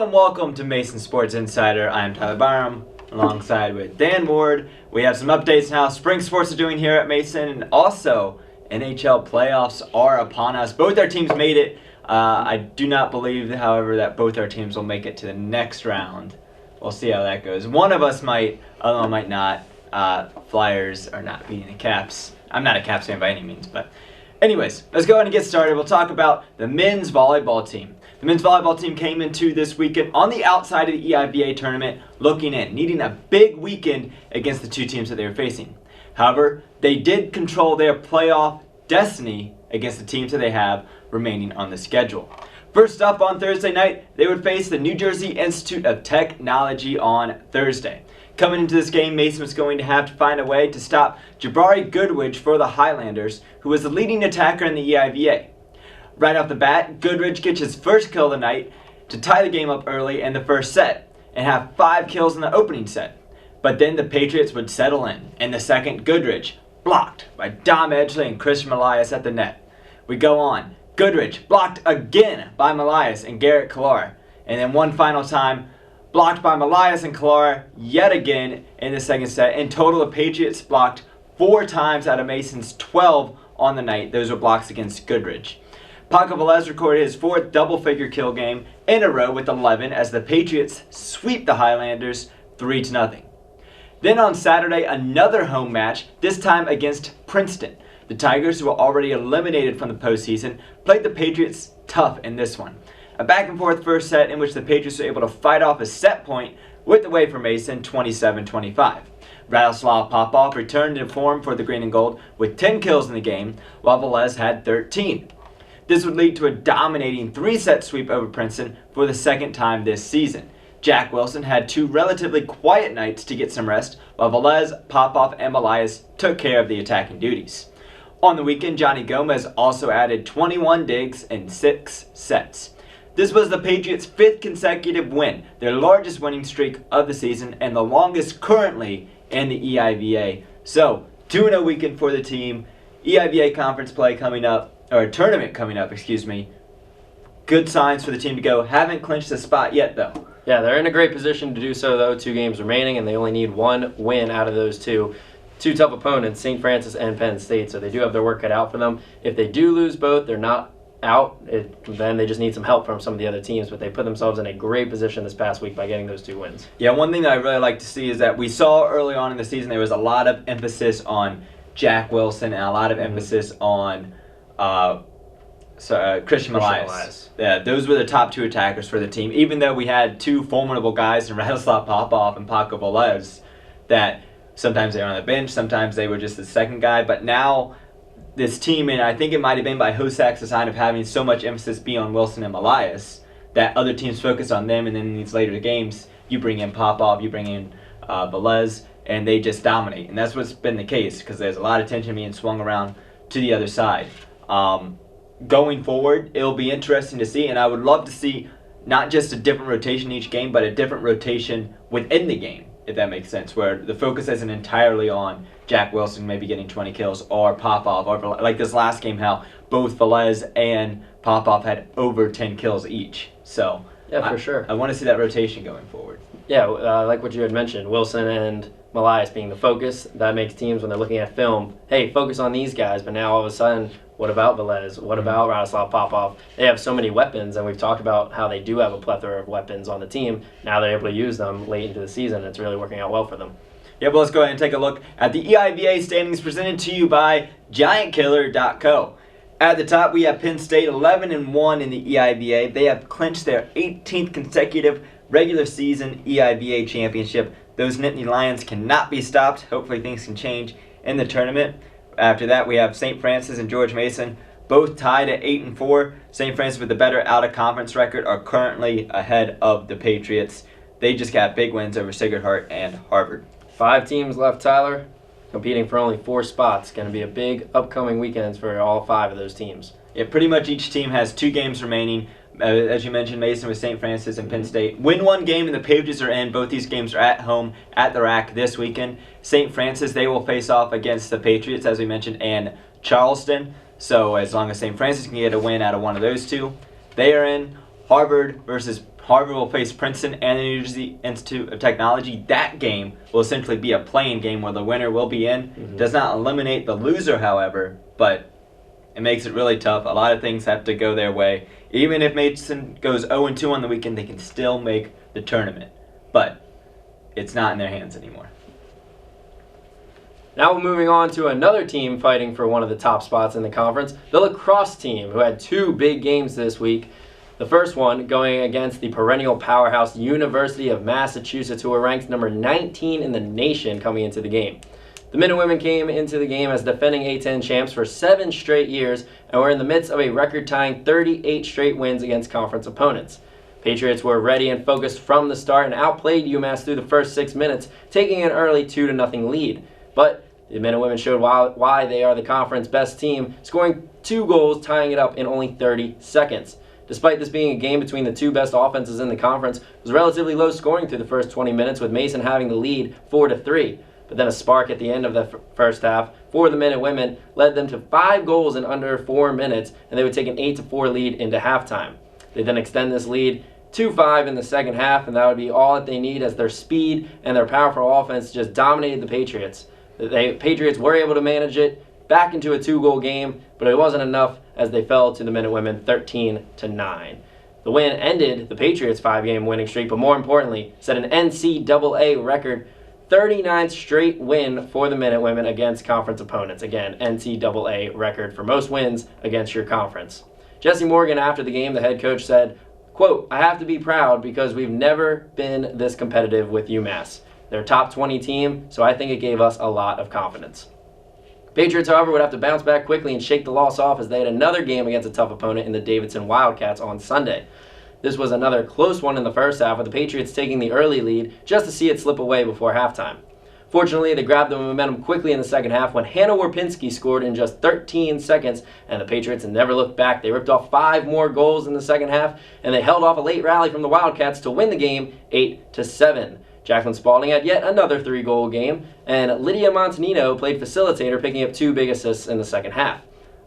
Hello and welcome to Mason Sports Insider. I am Tyler Byram, alongside with Dan Ward. We have some updates on how spring sports are doing here at Mason, and also NHL playoffs are upon us. Both our teams made it. I do not believe, however, that both our teams will make it to the next round. We'll see how that goes. One of us might, other one might not. Flyers are not beating the Caps. I'm not a Caps fan by any means, but anyways, let's go ahead and get started. We'll talk about the men's volleyball team. The men's volleyball team came into this weekend on the outside of the EIVA tournament, looking in, needing a big weekend against the two teams that they were facing. However, they did control their playoff destiny against the teams that they have remaining on the schedule. First up on Thursday night, they would face the New Jersey Institute of Technology on Thursday. Coming into this game, Mason was going to have to find a way to stop Jabari Goodrich for the Highlanders, who was the leading attacker in the EIVA. Right off the bat, Goodrich gets his first kill of the night to tie the game up early in the first set and have 5 kills in the opening set. But then the Patriots would settle in the second, Goodrich blocked by Dom Edgley and Christian Elias at the net. We go on. Goodrich blocked again by Elias and Garrett Killar. And then one final time, blocked by Elias and Killar yet again in the second set. In total, the Patriots blocked 4 times out of Mason's 12 on the night. Those were blocks against Goodrich. Paco Velez recorded his 4th double-figure kill game in a row with 11 as the Patriots sweep the Highlanders 3-0. Then on Saturday, another home match, this time against Princeton. The Tigers, who were already eliminated from the postseason, played the Patriots tough in this one. A back-and-forth first set in which the Patriots were able to fight off a set point with the way for Mason, 27-25. Radoslav Popov returned to form for the Green and Gold with 10 kills in the game, while Velez had 13. This would lead to a dominating 3-set sweep over Princeton for the second time this season. Jack Wilson had 2 relatively quiet nights to get some rest, while Velez, Popov, and Elias took care of the attacking duties. On the weekend, Johnny Gomez also added 21 digs in 6 sets. This was the Patriots' 5th consecutive win, their largest winning streak of the season, and the longest currently in the EIVA. So, 2-0 weekend for the team. EIVA conference play coming up. Or a tournament coming up, excuse me. Good signs for the team to go. Haven't clinched a spot yet, though. Yeah, they're in a great position to do so, though. 2 games remaining, and they only need 1 win out of those 2. 2 tough opponents, St. Francis and Penn State, so they do have their work cut out for them. If they do lose both, they're not out. Then they just need some help from some of the other teams, but they put themselves in a great position this past week by getting those 2 wins. Yeah, one thing that I really like to see is that we saw early on in the season there was a lot of emphasis on Jack Wilson and a lot of emphasis on Christian Elias. Yeah, those were the top 2 attackers for the team. Even though we had 2 formidable guys in Radoslav Popov and Paco Velez, that sometimes they were on the bench, sometimes they were just the second guy. But now this team, and I think it might have been by Hosak's design of having so much emphasis be on Wilson and Elias, that other teams focus on them, and then in these later games, you bring in Popov, you bring in Velez, and they just dominate. And that's what's been the case, because there's a lot of tension being swung around to the other side. Going forward, it'll be interesting to see, and I would love to see not just a different rotation each game, but a different rotation within the game, if that makes sense, where the focus isn't entirely on Jack Wilson maybe getting 20 kills, or Popov, or like this last game, how both Velez and Popov had over 10 kills each. So yeah, for sure. I want to see that rotation going forward. Yeah, like what you had mentioned, Wilson and Elias being the focus, that makes teams, when they're looking at film, hey, focus on these guys, but now all of a sudden, what about Velez? What about Radoslav Popov? They have so many weapons, and we've talked about how they do have a plethora of weapons on the team. Now they're able to use them late into the season, and it's really working out well for them. Yeah, but let's go ahead and take a look at the EIVA standings presented to you by GiantKiller.co. At the top, we have Penn State 11-1 in the EIVA. They have clinched their 18th consecutive regular season EIVA championship. Those Nittany Lions cannot be stopped. Hopefully things can change in the tournament. After that, we have St. Francis and George Mason, both tied at 8-4. St. Francis, with the better out-of-conference record, are currently ahead of the Patriots. They just got big wins over Sacred Heart and Harvard. 5 teams left, Tyler, competing for only 4 spots. Going to be a big upcoming weekends for all 5 of those teams. Yeah, pretty much each team has 2 games remaining. As you mentioned, Mason with St. Francis and Penn State. Win 1 game and the Patriots are in. Both these games are at home at the RAC this weekend. St. Francis, they will face off against the Patriots, as we mentioned, and Charleston. So as long as St. Francis can get a win out of one of those 2, they are in. Harvard versus Harvard will face Princeton and the New Jersey Institute of Technology. That game will essentially be a play-in game where the winner will be in. Does not eliminate the loser, however, but it makes it really tough. A lot of things have to go their way. Even if Mason goes 0-2 on the weekend, they can still make the tournament. But it's not in their hands anymore. Now we're moving on to another team fighting for one of the top spots in the conference, the lacrosse team, who had two big games this week. The first one going against the perennial powerhouse University of Massachusetts, who were ranked number 19 in the nation coming into the game. The men and women came into the game as defending E10 champs for 7 straight years and were in the midst of a record-tying 38 straight wins against conference opponents. Patriots were ready and focused from the start and outplayed UMass through the first 6 minutes, taking an early 2-0 lead. But the men and women showed why they are the conference best team, scoring 2 goals, tying it up in only 30 seconds. Despite this being a game between the two best offenses in the conference, it was relatively low scoring through the first 20 minutes, with Mason having the lead 4-3. But then a spark at the end of the first half for the men and women led them to 5 goals in under 4 minutes, and they would take an 8-4 lead into halftime. They then extend this lead 2-5 in the second half, and that would be all that they need, as their speed and their powerful offense just dominated the Patriots. The Patriots were able to manage it back into a 2-goal game, but it wasn't enough as they fell to the men and women 13-9. The win ended the Patriots' 5-game winning streak, but more importantly, set an NCAA record 39th straight win for the men and women against conference opponents. Again, NCAA record for most wins against your conference. Jesse Morgan, after the game, the head coach, said, quote, "I have to be proud because we've never been this competitive with UMass. They're a top 20 team, so I think it gave us a lot of confidence." Patriots, however, would have to bounce back quickly and shake the loss off as they had another game against a tough opponent in the Davidson Wildcats on Sunday. This was another close one in the first half, with the Patriots taking the early lead just to see it slip away before halftime. Fortunately, they grabbed the momentum quickly in the second half when Hannah Warpinski scored in just 13 seconds, and the Patriots never looked back. They ripped off 5 more goals in the second half, and they held off a late rally from the Wildcats to win the game 8-7. Jacqueline Spalding had yet another 3-goal game, and Lydia Montanino played facilitator, picking up 2 big assists in the second half.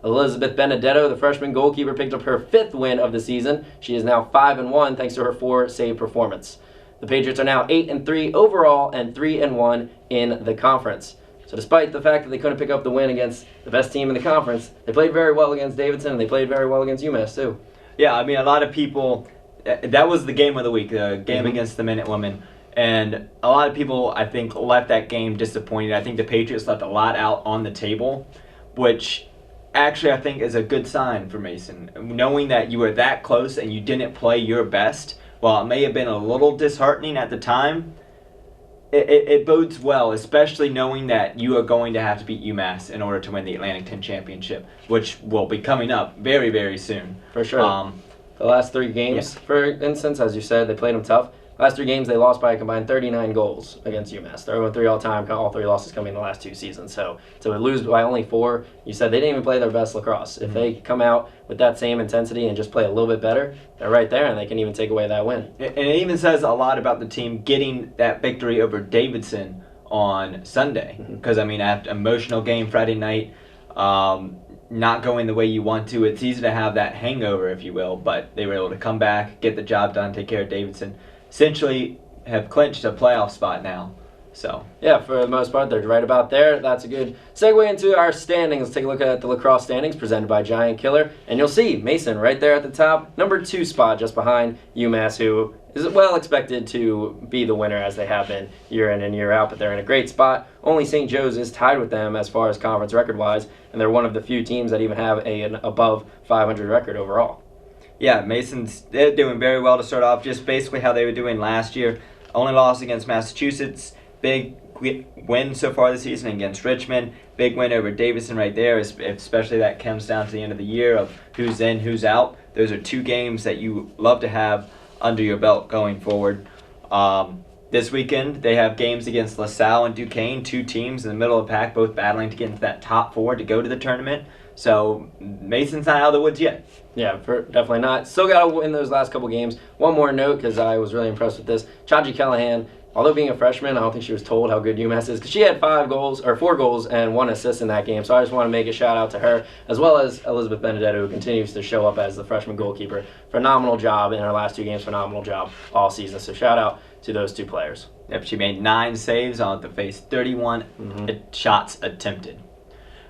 Elizabeth Benedetto, the freshman goalkeeper, picked up her 5th win of the season. She is now 5-1 thanks to her 4-save performance. The Patriots are now 8-3 overall and 3-1 in the conference. So despite the fact that they couldn't pick up the win against the best team in the conference, they played very well against Davidson, and they played very well against UMass too. Yeah, I mean, a lot of people, that was the game of the week, the game against the men and women. And a lot of people, I think, left that game disappointed. I think the Patriots left a lot out on the table, which actually I think is a good sign for Mason. Knowing that you were that close and you didn't play your best, while it may have been a little disheartening at the time, it bodes well, especially knowing that you are going to have to beat UMass in order to win the Atlantic 10 championship, which will be coming up very, very soon. For sure. The last 3 games, for instance, as you said, they played them tough. Last 3 games, they lost by a combined 39 goals against UMass. They're 0-3 all time, all 3 losses coming in the last 2 seasons. So to lose by only 4, you said they didn't even play their best lacrosse. If they come out with that same intensity and just play a little bit better, they're right there, and they can even take away that win. And it even says a lot about the team getting that victory over Davidson on Sunday. Because, I mean, after an emotional game Friday night, not going the way you want to, it's easy to have that hangover, if you will. But they were able to come back, get the job done, take care of Davidson. Essentially have clinched a playoff spot now. So yeah, for the most part, they're right about there. That's a good segue into our standings. Let's take a look at the lacrosse standings presented by Giant Killer. And you'll see Mason right there at the top, number 2 spot, just behind UMass, who is well expected to be the winner as they have been year in and year out. But they're in a great spot. Only St. Joe's is tied with them as far as conference record-wise, and they're one of the few teams that even have an above 500 record overall. Yeah, they're doing very well to start off, just basically how they were doing last year. Only loss against Massachusetts, big win so far this season against Richmond, big win over Davidson right there, especially that comes down to the end of the year of who's in, who's out. Those are 2 games that you love to have under your belt going forward. This weekend, they have games against LaSalle and Duquesne, 2 teams in the middle of the pack, both battling to get into that top 4 to go to the tournament. So Mason's not out of the woods yet. Yeah, definitely not. Still got to win those last couple games. One more note, because I was really impressed with this. Chaji Callahan although being a freshman, I don't think she was told how good UMass is, because she had 4 goals and 1 assist in that game. So I just want to make a shout out to her, as well as Elizabeth Benedetto, who continues to show up as the freshman goalkeeper. Phenomenal job in her last 2 games, phenomenal job all season. So shout out to those 2 players. Yep, she made 9 saves on the face, 31 shots attempted.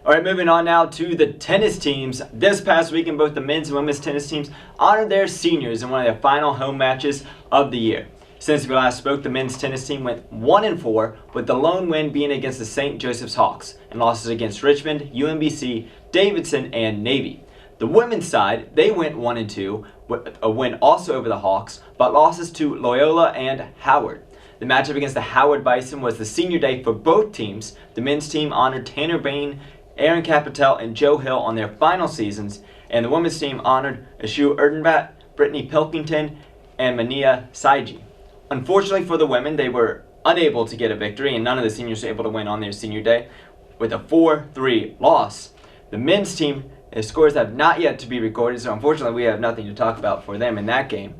All right, moving on now to the tennis teams. This past weekend, both the men's and women's tennis teams honored their seniors in one of their final home matches of the year. Since we last spoke, the men's tennis team went 1-4, with the lone win being against the St. Joseph's Hawks, and losses against Richmond, UMBC, Davidson, and Navy. The women's side, they went 1-2, with a win also over the Hawks, but losses to Loyola and Howard. The matchup against the Howard Bison was the senior day for both teams. The men's team honored Tanner Bain, Aaron Capitel, and Joe Hill on their final seasons, and the women's team honored Ashu Erdenbat, Brittany Pilkington, and Mania Saiji. Unfortunately for the women, they were unable to get a victory, and none of the seniors were able to win on their senior day, with a 4-3 loss. The men's team, scores have not yet to be recorded, so unfortunately we have nothing to talk about for them in that game.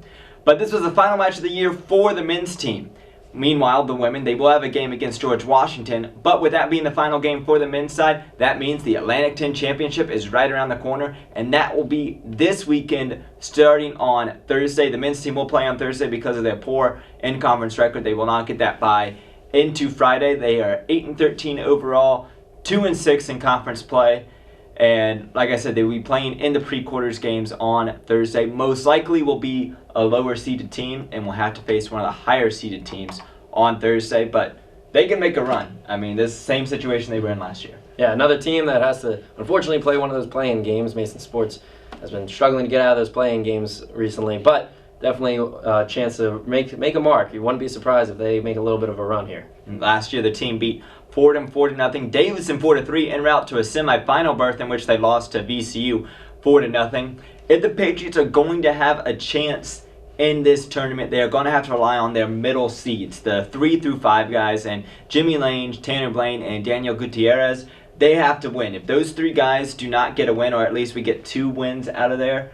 But this was the final match of the year for the men's team. Meanwhile, the women, they will have a game against George Washington, but with that being the final game for the men's side, that means the Atlantic 10 Championship is right around the corner, and that will be this weekend starting on Thursday. The men's team will play on Thursday because of their poor in-conference record. They will not get that bye into Friday. They are 8-13 overall, 2-6 in conference play. And like I said, they will be playing in the pre-quarters games on Thursday. Most likely will be a lower seeded team and will have to face one of the higher seeded teams on Thursday. But they can make a run. I mean, this same situation they were in last year. Yeah, another team that has to unfortunately play one of those play-in games. Mason Sports has been struggling to get out of those play-in games recently, but definitely a chance to make a mark. You wouldn't be surprised if they make a little bit of a run here. Last year, the team beat Fordham 4-0, Davidson 4-3, en route to a semifinal berth in which they lost to VCU 4-0. If the Patriots are going to have a chance in this tournament, they are going to have to rely on their middle seeds, the 3 through 5 guys, and Jimmy Lange, Tanner Blaine, and Daniel Gutierrez. They have to win. If those 3 guys do not get a win, or at least we get 2 wins out of there,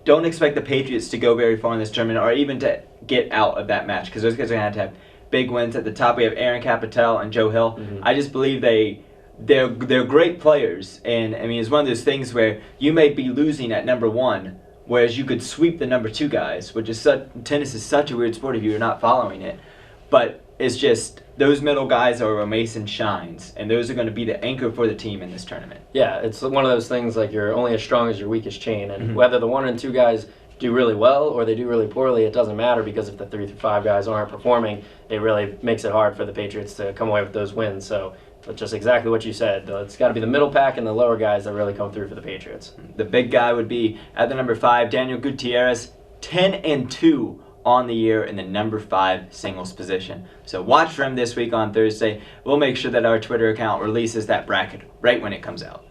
don't expect the Patriots to go very far in this tournament, or even to get out of that match, because those guys are going to have big wins. At the top, we have Aaron Capitel and Joe Hill. I just believe they're great players, and I mean, it's one of those things where you may be losing at number 1, whereas you could sweep the number 2 guys, which is tennis is such a weird sport if you're not following it. But it's just those middle guys are where Mason shines, and those are going to be the anchor for the team in this tournament. Yeah, it's one of those things like you're only as strong as your weakest chain, and whether the 1 and 2 guys do really well or they do really poorly, it doesn't matter, because if the 3 through 5 guys aren't performing, it really makes it hard for the Patriots to come away with those wins. So that's just exactly what you said. It's got to be the middle pack and the lower guys that really come through for the Patriots. The big guy would be at the number 5, Daniel Gutierrez, 10-2 on the year in the number 5 singles position. So watch for him this week on Thursday. We'll make sure that our Twitter account releases that bracket right when it comes out.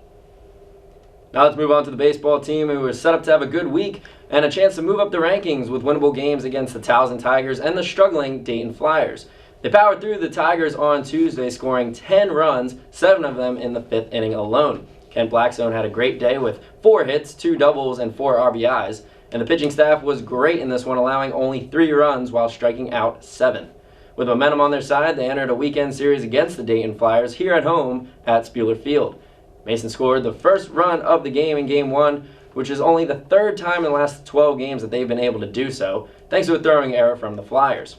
Now let's move on to the baseball team, who is set up to have a good week and a chance to move up the rankings with winnable games against the Towson Tigers and the struggling Dayton Flyers. They powered through the Tigers on Tuesday, scoring 10 runs, 7 of them in the 5th inning alone. Kent Blackstone had a great day with 4 hits, 2 doubles, and 4 RBIs, and the pitching staff was great in this one, allowing only 3 runs while striking out 7. With momentum on their side, they entered a weekend series against the Dayton Flyers here at home at Spuler Field. Mason scored the first run of the game in Game 1, which is only the 3rd time in the last 12 games that they've been able to do so, thanks to a throwing error from the Flyers.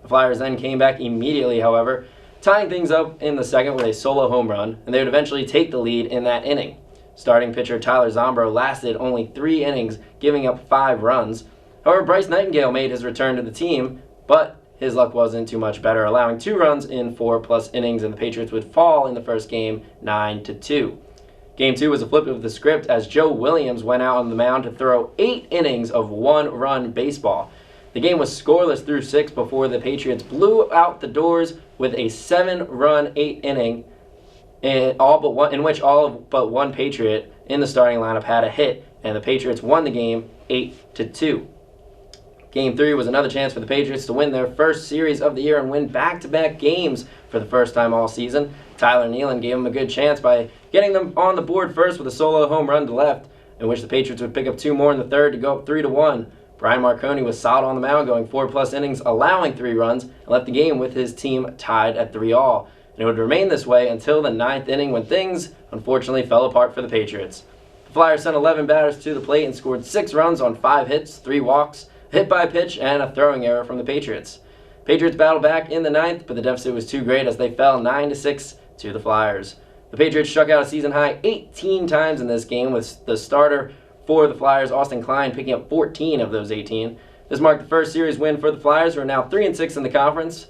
The Flyers then came back immediately, however, tying things up in the 2nd with a solo home run, and they would eventually take the lead in that inning. Starting pitcher Tyler Zombro lasted only 3 innings, giving up 5 runs. However, Bryce Nightingale made his return to the team, but his luck wasn't too much better, allowing 2 runs in 4+ innings, and the Patriots would fall in the first game 9-2. Game 2 was a flip of the script as Joe Williams went out on the mound to throw 8 innings of 1-run baseball. The game was scoreless through 6 before the Patriots blew out the doors with a 7-run 8th inning, in which all but one Patriot in the starting lineup had a hit, and the Patriots won the game 8-2. Game 3 was another chance for the Patriots to win their first series of the year and win back-to-back games for the first time all season. Tyler Nealon gave them a good chance by getting them on the board first with a solo home run to left, in which the Patriots would pick up 2 more in the 3rd to go up 3-1. Brian Marconi was solid on the mound, going 4+ innings, allowing 3 runs, and left the game with his team tied at 3-all. And it would remain this way until the 9th inning when things, unfortunately, fell apart for the Patriots. The Flyers sent 11 batters to the plate and scored 6 runs on 5 hits, 3 walks, a hit by pitch, and a throwing error from the Patriots. Patriots battled back in the 9th, but the deficit was too great as they fell 9-6 to the Flyers. The Patriots struck out a season-high 18 times in this game, with the starter for the Flyers, Austin Klein, picking up 14 of those 18. This marked the first series win for the Flyers, who are now 3-6 in the conference,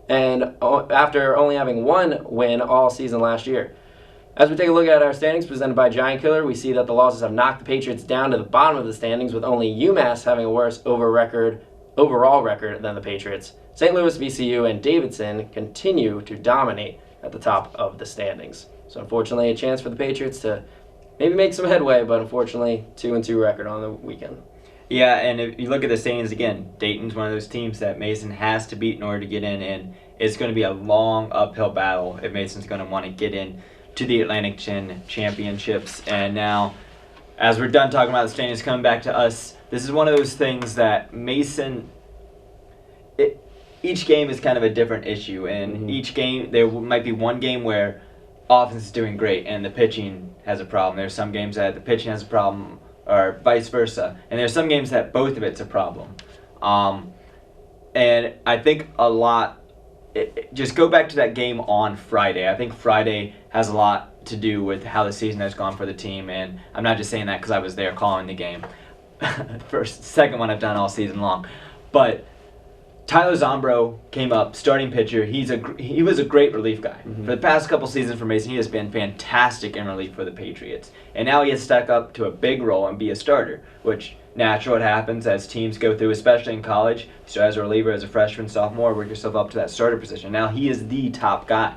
and after only having 1 win all season last year. As we take a look at our standings presented by Giant Killer, we see that the losses have knocked the Patriots down to the bottom of the standings, with only UMass having a worse overall record than the Patriots. St. Louis, VCU, and Davidson continue to dominate at the top of the standings. So unfortunately, a chance for the Patriots to maybe make some headway, but unfortunately, 2-2 record on the weekend. Yeah, and if you look at the standings again, Dayton's one of those teams that Mason has to beat in order to get in, and it's going to be a long uphill battle if Mason's going to want to get in to the Atlantic 10 championships. And now, as we're done talking about the standings, coming back to us, this is one of those things that Mason, each game is kind of a different issue, and each game, there might be one game where offense is doing great and the pitching has a problem. There's some games that the pitching has a problem, or vice versa. And there's some games that both of it's a problem. And I think a lot, just go back to that game on Friday. I think Friday has a lot to do with how the season has gone for the team. And I'm not just saying that because I was there calling the game. Second one I've done all season long. But Tyler Zombro came up, starting pitcher. He was a great relief guy. For the past couple seasons for Mason, he has been fantastic in relief for the Patriots. And now he has stuck up to a big role and be a starter, which natural it happens as teams go through, especially in college. So as a reliever, as a freshman, sophomore, work yourself up to that starter position. Now he is the top guy.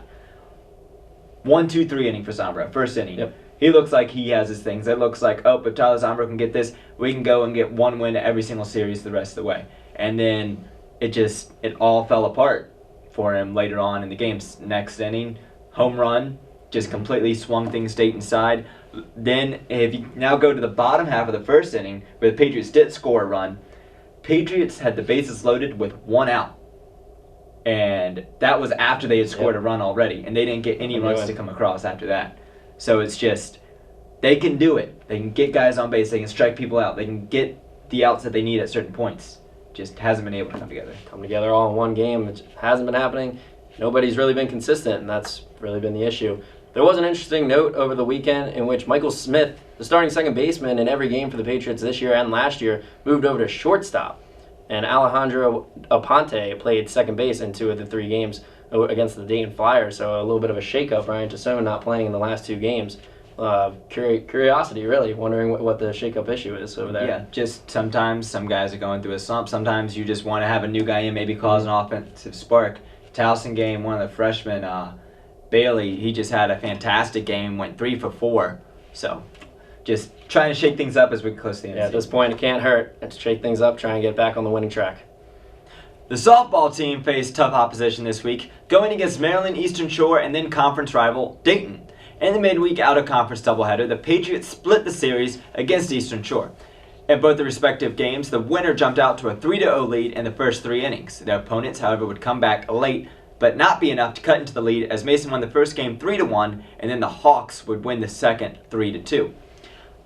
1, 2, 3 inning for Zombro, first inning. Yep. He looks like he has his things. It looks like, oh, if Tyler Zombro can get this, we can go and get 1 win every single series the rest of the way. And then it all fell apart for him later on in the games. Next inning, home run, just completely swung things Dayton's side. Then if you now go to the bottom half of the first inning, where the Patriots did score a run, Patriots had the bases loaded with 1 out. And that was after they had scored a run already, and they didn't get any runs to come across after that. So it's just, they can do it. They can get guys on base, they can strike people out, they can get the outs that they need at certain points. Just hasn't been able to come together. Come together all in one game. It hasn't been happening. Nobody's really been consistent, and that's really been the issue. There was an interesting note over the weekend in which Michael Smith, the starting second baseman in every game for the Patriots this year and last year, moved over to shortstop. And Alejandro Aponte played second base in 2 of the 3 games against the Dayton Flyers. So a little bit of a shakeup. Ryan Tassone not playing in the last 2 games. Curiosity, really, wondering what the shakeup issue is over there. Yeah, just sometimes some guys are going through a slump. Sometimes you just want to have a new guy in, maybe cause an offensive spark. Towson game, one of the freshmen, Bailey, he just had a fantastic game, went 3 for 4. So just trying to shake things up as we get close to the end. Yeah, at this point, it can't hurt. Let's shake things up, try and get back on the winning track. The softball team faced tough opposition this week, going against Maryland Eastern Shore and then conference rival Dayton. In the midweek out-of-conference doubleheader, the Patriots split the series against Eastern Shore. In both the respective games, the winner jumped out to a 3-0 lead in the first 3 innings. Their opponents, however, would come back late, but not be enough to cut into the lead as Mason won the first game 3-1, and then the Hawks would win the second 3-2.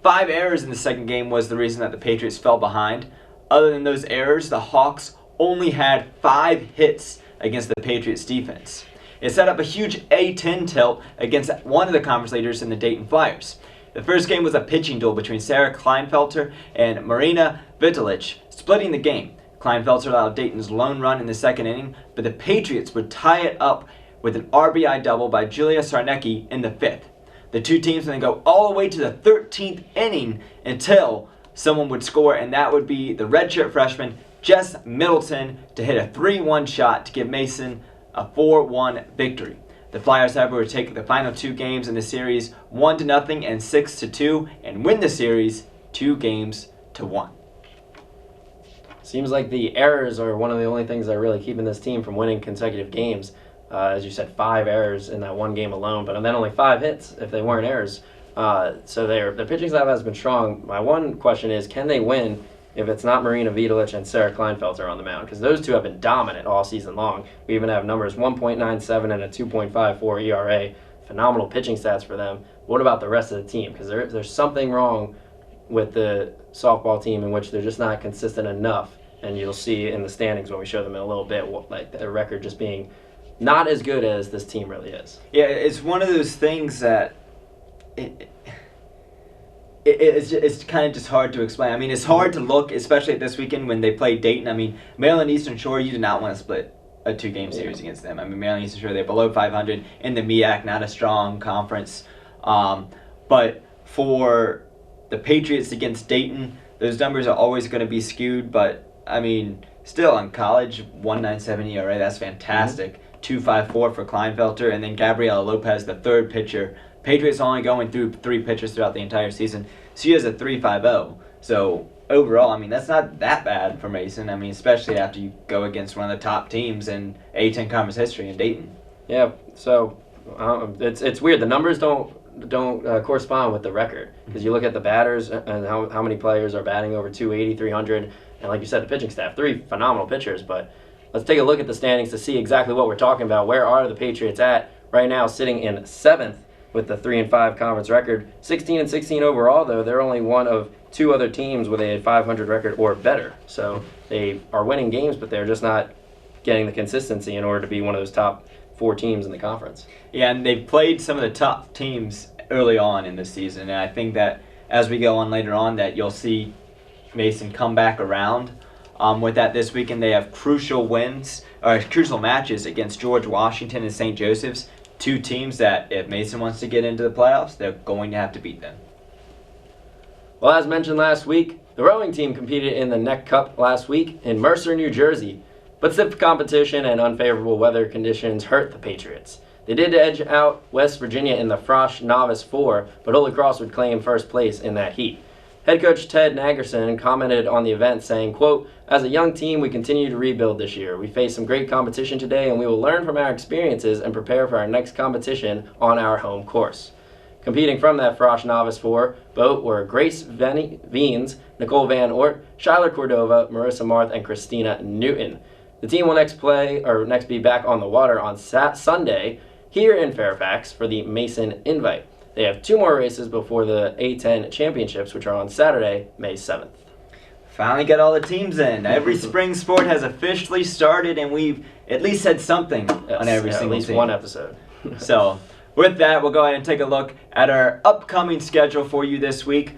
5 errors in the second game was the reason that the Patriots fell behind. Other than those errors, the Hawks only had 5 hits against the Patriots defense. It set up a huge E10 tilt against one of the conference leaders in the Dayton Flyers. The first game was a pitching duel between Sarah Kleinfelter and Marina Vitalich, splitting the game. Kleinfelter allowed Dayton's lone run in the second inning, but the Patriots would tie it up with an RBI double by Julia Sarnecki in the 5th. The 2 teams would then go all the way to the 13th inning until someone would score, and that would be the redshirt freshman Jess Middleton to hit a 3-1 shot to give Mason a 4-1 victory. The Flyers, however, would take the final 2 games in the series 1-0 and 6-2 and win the series 2-1. Seems like the errors are one of the only things that are really keeping this team from winning consecutive games. As you said, 5 errors in that one game alone, but then only 5 hits if they weren't errors. So their pitching staff has been strong. My one question is, can they win if it's not Marina Vidulich and Sarah Kleinfelter on the mound, because those two have been dominant all season long. We even have numbers 1.97 and a 2.54 ERA. Phenomenal pitching stats for them. What about the rest of the team? Because there's something wrong with the softball team in which they're just not consistent enough. And you'll see in the standings when we show them in a little bit, like their record just being not as good as this team really is. Yeah, it's one of those things that it's kind of just hard to explain. I mean, it's hard to look, especially this weekend when they play Dayton. I mean, Maryland Eastern Shore, you do not want to split a 2-game series against them. I mean, Maryland Eastern Shore, they're below 500 in the MEAC, not a strong conference. But for the Patriots against Dayton, those numbers are always going to be skewed. But, I mean, still in college, 1.97 ERA, that's fantastic. 2.54 for Kleinfelter, and then Gabriela Lopez, the third pitcher. Patriots only going through 3 pitchers throughout the entire season. She has a 3.50. So overall, I mean, that's not that bad for Mason. I mean, especially after you go against one of the top teams in A10 conference history in Dayton. Yeah. So it's weird. The numbers don't correspond with the record, because you look at the batters and how many players are batting over 280, 300, and like you said, the pitching staff, 3 phenomenal pitchers. But let's take a look at the standings to see exactly what we're talking about. Where are the Patriots at right now, sitting in 7th with the 3-5 conference record, 16-16 overall. Though they're only one of 2 other teams with a 500 record or better. So they are winning games, but they're just not getting the consistency in order to be one of those top 4 teams in the conference. Yeah, and they've played some of the top teams early on in the season, and I think that as we go on later on, that you'll see Mason come back around. With that, this weekend they have crucial matches against George Washington and St. Joseph's, 2 teams that if Mason wants to get into the playoffs, they're going to have to beat them. Well, as mentioned last week, the rowing team competed in the Neck Cup last week in Mercer, New Jersey, but stiff competition and unfavorable weather conditions hurt the Patriots. They did edge out West Virginia in the Frosh Novice 4, but Holy Cross would claim first place in that heat. Head coach Ted Nagerson commented on the event saying, quote, "As a young team, we continue to rebuild this year. We face some great competition today, and we will learn from our experiences and prepare for our next competition on our home course." Competing from that Frosh Novice 4 boat were Grace Veens, Nicole Van Ort, Shyler Cordova, Marissa Marth, and Christina Newton. The team will next be back on the water on Sunday here in Fairfax for the Mason Invite. They have 2 more races before the A10 Championships, which are on Saturday, May 7th. Finally got all the teams in. Every spring sport has officially started, and we've at least said something on every single at least team. one episode. So with that, we'll go ahead and take a look at our upcoming schedule for you this week.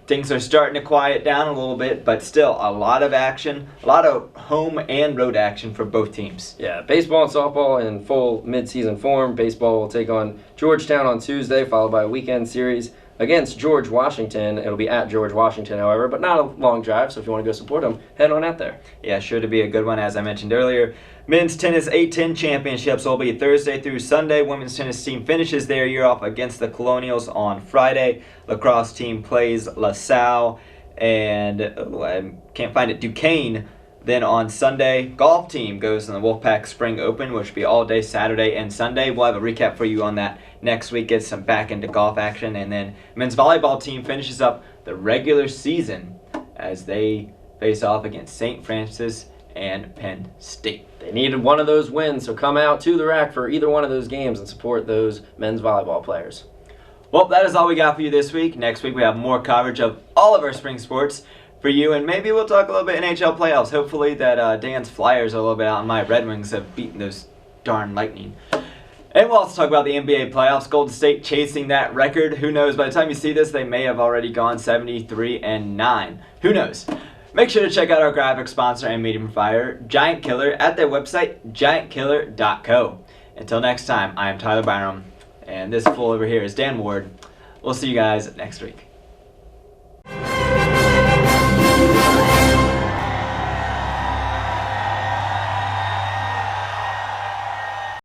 Things are starting to quiet down a little bit, but still a lot of action, a lot of home and road action for both teams. Yeah, baseball and softball in full mid-season form. Baseball will take on Georgetown on Tuesday, followed by a weekend series against George Washington. It'll be at George Washington, however, but not a long drive, so if you want to go support them, head on out there. Yeah, sure to be a good one, as I mentioned earlier. Men's tennis A10 championships will be Thursday through Sunday. Women's tennis team finishes their year off against the Colonials on Friday. Lacrosse team plays LaSalle and I can't find it, Duquesne. Then on Sunday, golf team goes in the Wolfpack Spring Open, which will be all day Saturday and Sunday. We'll have a recap for you on that next week, get some back into golf action. And then men's volleyball team finishes up the regular season as they face off against St. Francis and Penn State. They needed one of those wins, so come out to the rack for either one of those games and support those men's volleyball players. Well, that is all we got for you this week. Next week we have more coverage of all of our spring sports for you, and maybe we'll talk a little bit NHL playoffs. Hopefully that Dan's Flyers are a little bit out, and my Red Wings have beaten those darn Lightning. And we'll also talk about the NBA playoffs. Golden State chasing that record. Who knows? By the time you see this, they may have already gone 73-9. Who knows? Make sure to check out our graphic sponsor and medium provider, Giant Killer, at their website, giantkiller.co. Until next time, I am Tyler Byram, and this fool over here is Dan Ward. We'll see you guys next week.